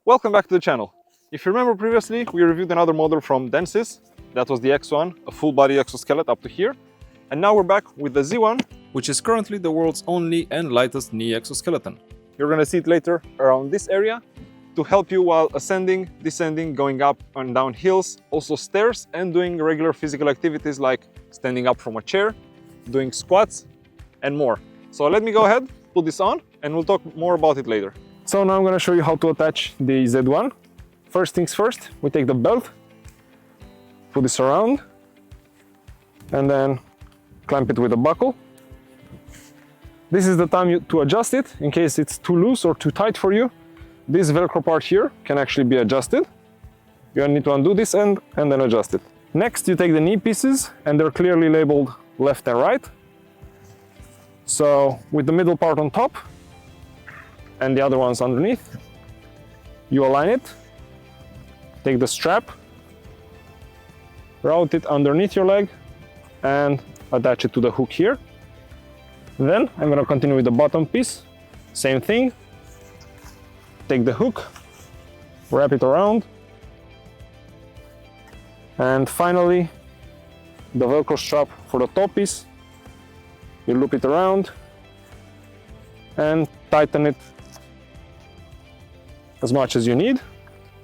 Welcome back to the channel. If you remember previously, we reviewed another model from DNsys. That was the X1, a full body exoskeleton up to here. And now we're back with the Z1, which is currently the world's only and lightest knee exoskeleton. You're gonna see it later around this area to help you while ascending, descending, going up and down hills, also stairs, and doing regular physical activities like standing up from a chair, doing squats, and more. So let me go ahead, put this on, and we'll talk more about it later. So now I'm going to show you how to attach the Z1. First things first, we take the belt, put this around, and then clamp it with a buckle. This is the time to adjust it in case it's too loose or too tight for you. This Velcro part here can actually be adjusted. You need to undo this end and then adjust it. Next, you take the knee pieces, and they're clearly labeled left and right. So with the middle part on top, and the other ones underneath, you align it, take the strap, route it underneath your leg, and attach it to the hook here. Then I'm going to continue with the bottom piece, same thing, take the hook, wrap it around, and finally the Velcro strap for the top piece, you loop it around and tighten it as much as you need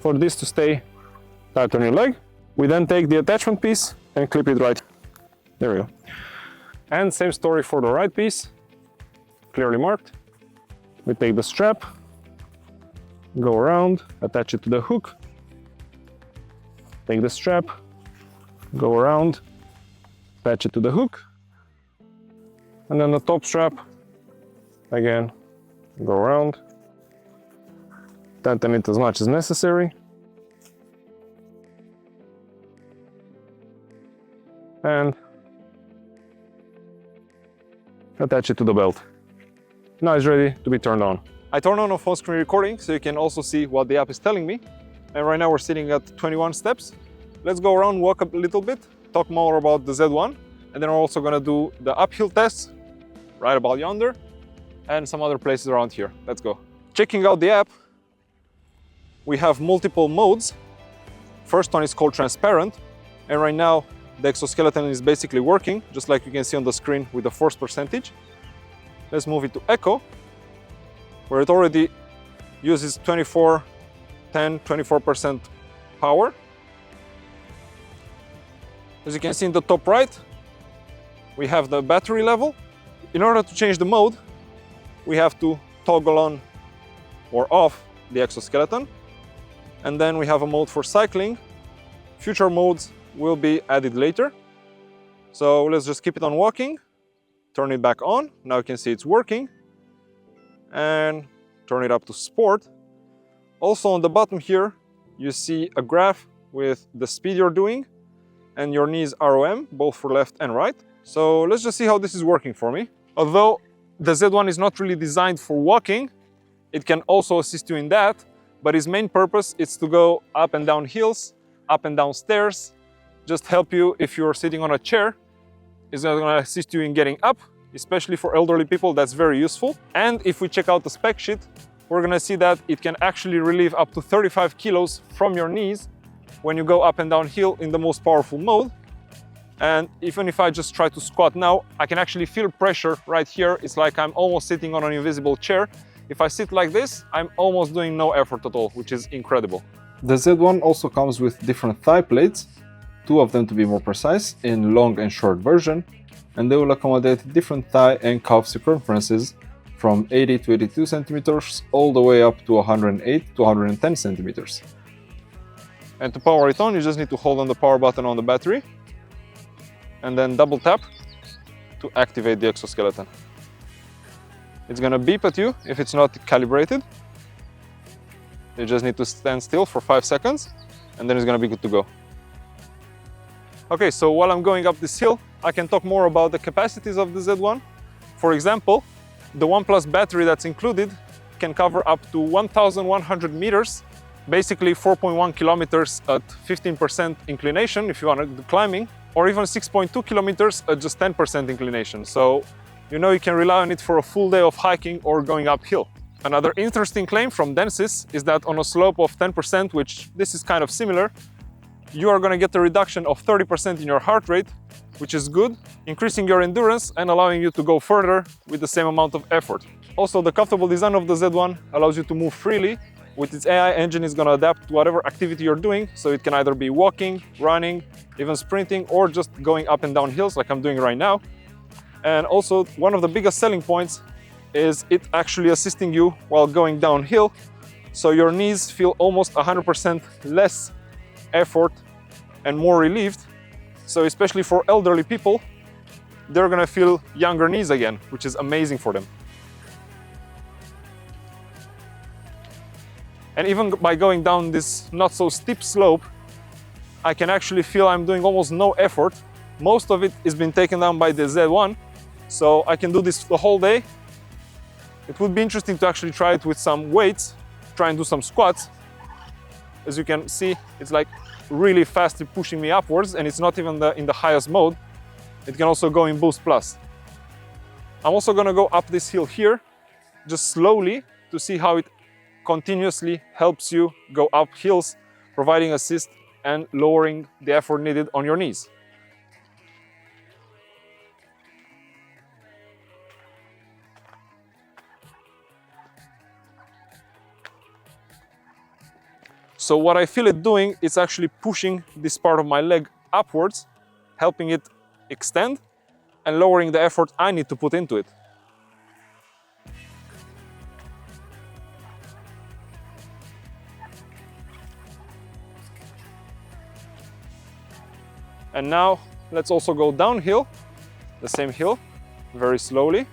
for this to stay tight on your leg. We then take the attachment piece and clip it right. There we go. And same story for the right piece, clearly marked. We take the strap, go around, attach it to the hook, take the strap, go around, attach it to the hook, and then the top strap, again, go around, tighten it as much as necessary, and attach it to the belt. Now it's ready to be turned on. I turned on a full screen recording so you can also see what the app is telling me. And right now we're sitting at 21 steps. Let's go around, walk up a little bit, talk more about the Z1, and then we're also gonna do the uphill tests right about yonder and some other places around here. Let's go. Checking out the app, we have multiple modes. First one is called transparent, and right now the exoskeleton is basically working, just like you can see on the screen with the force percentage. Let's move it to echo, where it already uses 24% power. As you can see in the top right, we have the battery level. In order to change the mode, we have to toggle on or off the exoskeleton. And then we have a mode for cycling. Future modes will be added later. So let's just keep it on walking, turn it back on. Now you can see it's working. And turn it up to sport. Also on the bottom here, you see a graph with the speed you're doing and your knees ROM, both for left and right. So let's just see how this is working for me. Although the Z1 is not really designed for walking, it can also assist you in that, but its main purpose is to go up and down hills, up and down stairs, just help you if you're sitting on a chair. It's going to assist you in getting up, especially for elderly people, that's very useful. And if we check out the spec sheet, we're going to see that it can actually relieve up to 35 kilos from your knees when you go up and down hill in the most powerful mode. And even if I just try to squat now, I can actually feel pressure right here. It's like I'm almost sitting on an invisible chair. If I sit like this, I'm almost doing no effort at all, which is incredible. The Z1 also comes with different thigh plates, 2 of them to be more precise, in long and short version, and they will accommodate different thigh and calf circumferences from 80 to 82 centimeters all the way up to 108 to 110 centimeters. And to power it on, you just need to hold on the power button on the battery and then double tap to activate the exoskeleton. It's gonna beep at you if it's not calibrated. You just need to stand still for 5 seconds and then it's gonna be good to go. Okay, so while I'm going up this hill, I can talk more about the capacities of the Z1. For example, the OnePlus battery that's included can cover up to 1,100 meters, basically 4.1 kilometers at 15% inclination if you want to do climbing, or even 6.2 kilometers at just 10% inclination. So you know you can rely on it for a full day of hiking or going uphill. Another interesting claim from DNsys is that on a slope of 10%, which this is kind of similar, you are going to get a reduction of 30% in your heart rate, which is good, increasing your endurance and allowing you to go further with the same amount of effort. Also, the comfortable design of the Z1 allows you to move freely. With its AI engine, it's going to adapt to whatever activity you're doing, so it can either be walking, running, even sprinting, or just going up and down hills like I'm doing right now. And also, one of the biggest selling points is it actually assisting you while going downhill, so your knees feel almost 100% less effort and more relieved. So especially for elderly people, they're gonna feel younger knees again, which is amazing for them. And even by going down this not so steep slope, I can actually feel I'm doing almost no effort. Most of it is being taken down by the Z1, so I can do this the whole day. It would be interesting to actually try it with some weights, try and do some squats. As you can see, it's like really fastly pushing me upwards, and it's not even in the highest mode. It can also go in Boost Plus. I'm also gonna go up this hill here, just slowly, to see how it continuously helps you go up hills, providing assist and lowering the effort needed on your knees. So what I feel it doing, it's actually pushing this part of my leg upwards, helping it extend and lowering the effort I need to put into it. And now let's also go downhill, the same hill, very slowly.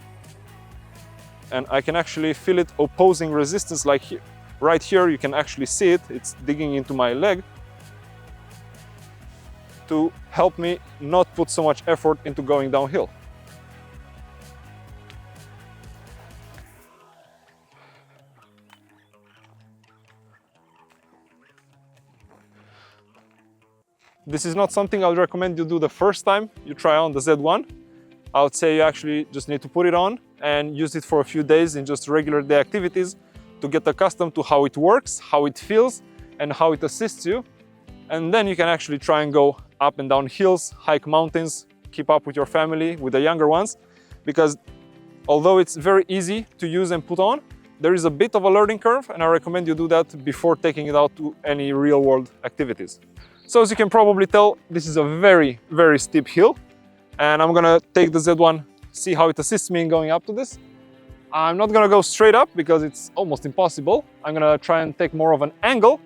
And I can actually feel it opposing resistance, like here. Right here, you can actually see it. It's digging into my leg to help me not put so much effort into going downhill. This is not something I would recommend you do the first time you try on the Z1. I would say you actually just need to put it on and use it for a few days in just regular day activities to get accustomed to how it works, how it feels, and how it assists you. And then you can actually try and go up and down hills, hike mountains, keep up with your family, with the younger ones. Because although it's very easy to use and put on, there is a bit of a learning curve, and I recommend you do that before taking it out to any real-world activities. So as you can probably tell, this is a very, very steep hill, and I'm gonna take the Z1, see how it assists me in going up to this. I'm not gonna go straight up because it's almost impossible. I'm gonna try and take more of an angle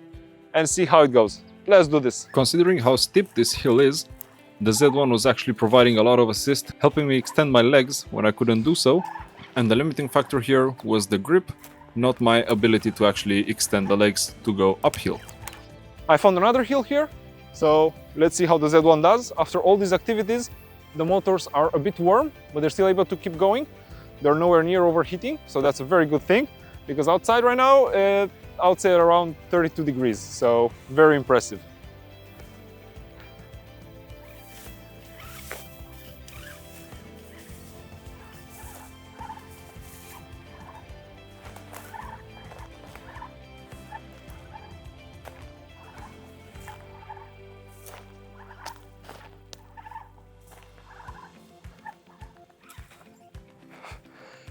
and see how it goes. Let's do this. Considering how steep this hill is, the Z1 was actually providing a lot of assist, helping me extend my legs when I couldn't do so. And the limiting factor here was the grip, not my ability to actually extend the legs to go uphill. I found another hill here, so let's see how the Z1 does. After all these activities, the motors are a bit warm, but they're still able to keep going. They're nowhere near overheating, so that's a very good thing, because outside right now, I would say around 32 degrees, so very impressive.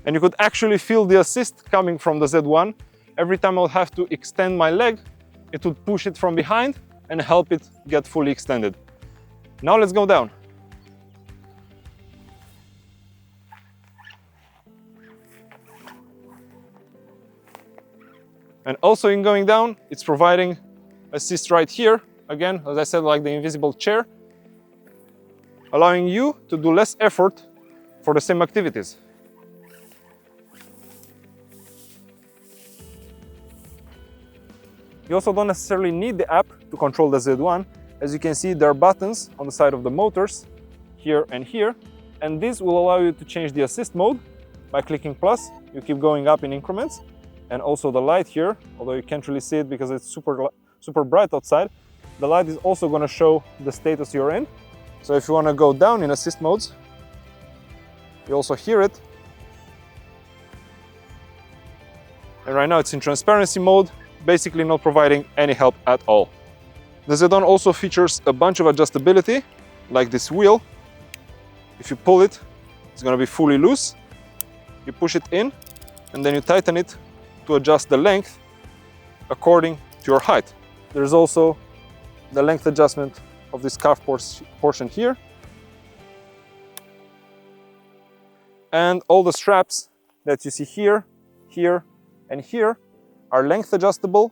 And you could actually feel the assist coming from the Z1. Every time I'll have to extend my leg, it would push it from behind and help it get fully extended. Now let's go down. And also in going down, it's providing assist right here. Again, as I said, like the invisible chair, allowing you to do less effort for the same activities. You also don't necessarily need the app to control the Z1. As you can see, there are buttons on the side of the motors, here and here, and this will allow you to change the assist mode. By clicking plus, you keep going up in increments, and also the light here, although you can't really see it because it's super bright outside, the light is also going to show the status you're in. So if you want to go down in assist modes, you also hear it. And right now it's in transparency mode, basically not providing any help at all. The Z1 also features a bunch of adjustability, like this wheel. If you pull it, it's going to be fully loose. You push it in, and then you tighten it to adjust the length according to your height. There's also the length adjustment of this cuff portion here. And all the straps that you see here, here, and here are length adjustable.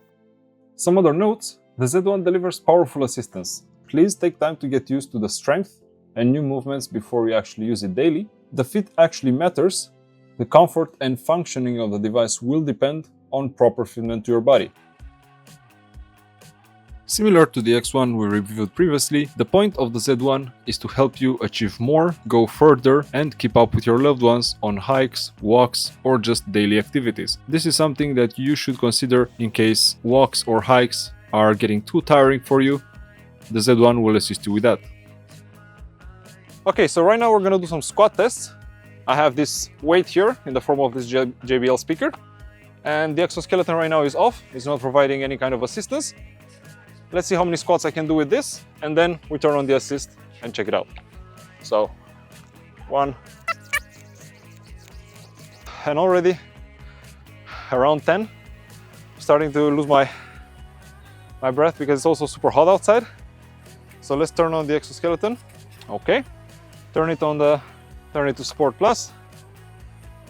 Some other notes: the Z1 delivers powerful assistance. Please take time to get used to the strength and new movements before you actually use it daily. The fit actually matters. The comfort and functioning of the device will depend on proper fitment to your body. Similar to the X1 we reviewed previously, the point of the Z1 is to help you achieve more, go further, and keep up with your loved ones on hikes, walks, or just daily activities. This is something that you should consider in case walks or hikes are getting too tiring for you. The Z1 will assist you with that. Okay, so right now we're gonna do some squat tests. I have this weight here in the form of this JBL speaker, and the exoskeleton right now is off. It's not providing any kind of assistance. Let's see how many squats I can do with this, and then we turn on the assist and check it out. So, 1, and already around 10. Starting to lose my breath because it's also super hot outside. So let's turn on the exoskeleton. Okay, turn it to Sport Plus,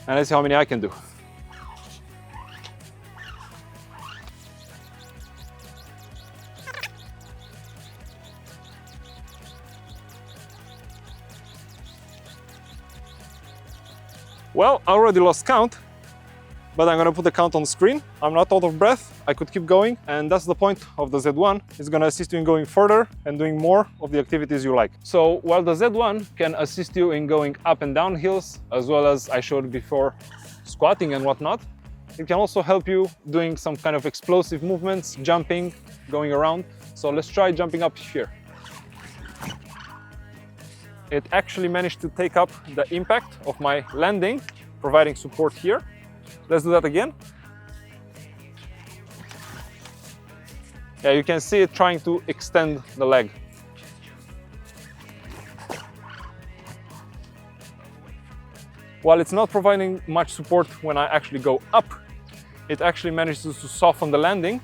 and let's see how many I can do. Well, I already lost count, but I'm gonna put the count on the screen. I'm not out of breath, I could keep going, and that's the point of the Z1. It's gonna assist you in going further and doing more of the activities you like. So while the Z1 can assist you in going up and down hills, as well as I showed before, squatting and whatnot, it can also help you doing some kind of explosive movements, jumping, going around. So let's try jumping up here. It actually managed to take up the impact of my landing, providing support here. Let's do that again. Yeah, you can see it trying to extend the leg. While it's not providing much support when I actually go up, it actually manages to soften the landing,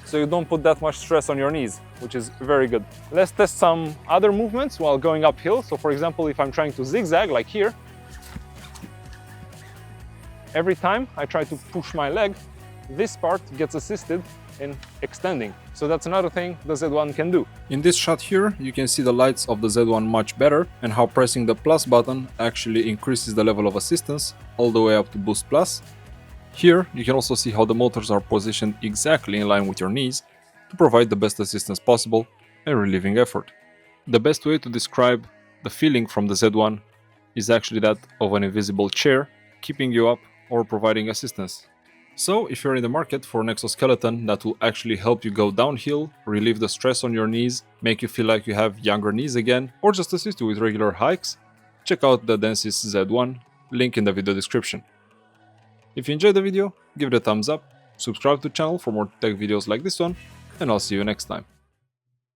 so you don't put that much stress on your knees, which is very good. Let's test some other movements while going uphill. So for example, if I'm trying to zigzag, like here, every time I try to push my leg, this part gets assisted in extending. So that's another thing the Z1 can do. In this shot here, you can see the lights of the Z1 much better, and how pressing the plus button actually increases the level of assistance all the way up to Boost Plus. Here, you can also see how the motors are positioned exactly in line with your knees to provide the best assistance possible and relieving effort. The best way to describe the feeling from the Z1 is actually that of an invisible chair keeping you up or providing assistance. So, if you're in the market for an exoskeleton that will actually help you go downhill, relieve the stress on your knees, make you feel like you have younger knees again, or just assist you with regular hikes, check out the DNsys Z1, link in the video description. If you enjoyed the video, give it a thumbs up, subscribe to the channel for more tech videos like this one, and I'll see you next time.